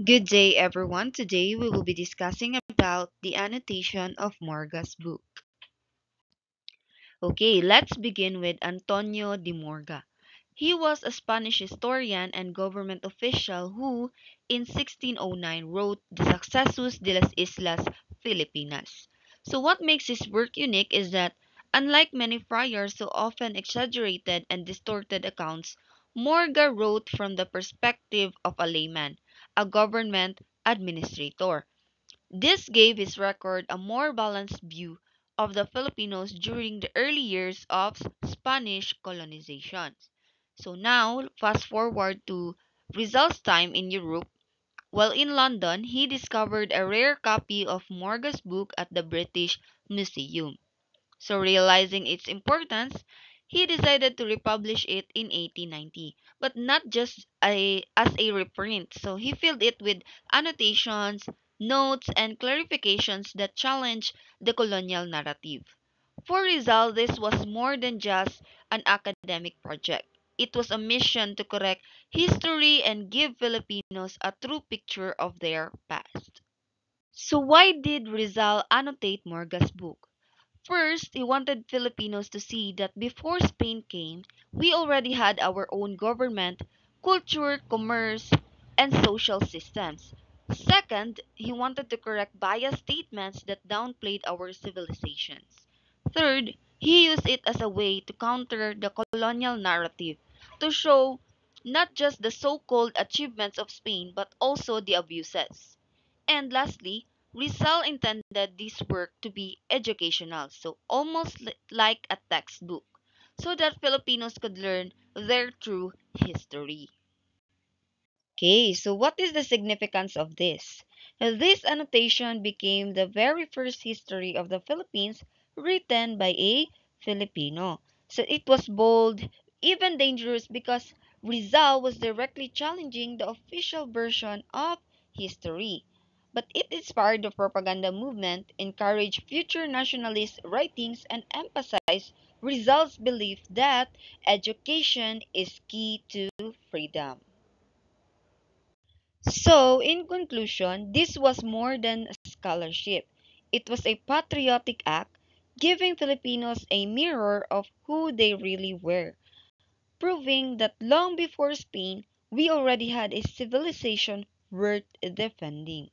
Good day, everyone. Today we will be discussing about the annotation of Morga's book. Okay, let's begin with Antonio de Morga. He was a Spanish historian and government official who, in 1609, wrote the Sucesos de las Islas Filipinas. So, what makes his work unique is that, unlike many friars who often exaggerated and distorted accounts, Morga wrote from the perspective of a layman, a government administrator. This gave his record a more balanced view of the Filipinos during the early years of Spanish colonization. So now, fast forward to Rizal's time in Europe. While in London, he discovered a rare copy of Morga's book at the British Museum. So realizing its importance, he decided to republish it in 1890, but not just as a reprint. So he filled it with annotations, notes, and clarifications that challenged the colonial narrative. For Rizal, this was more than just an academic project. It was a mission to correct history and give Filipinos a true picture of their past. So why did Rizal annotate Morga's book? First, he wanted Filipinos to see that before Spain came, we already had our own government, culture, commerce, and social systems. Second, he wanted to correct biased statements that downplayed our civilizations. Third, he used it as a way to counter the colonial narrative, to show not just the so-called achievements of Spain but also the abuses. And lastly, Rizal intended this work to be educational, so almost like a textbook, so that Filipinos could learn their true history. Okay, so what is the significance of this? This annotation became the very first history of the Philippines written by a Filipino. So it was bold, even dangerous because Rizal was directly challenging the official version of history. But it inspired the propaganda movement, encouraged future nationalist writings, and emphasized Rizal's belief that education is key to freedom. So, in conclusion, this was more than a scholarship. It was a patriotic act, giving Filipinos a mirror of who they really were, proving that long before Spain, we already had a civilization worth defending.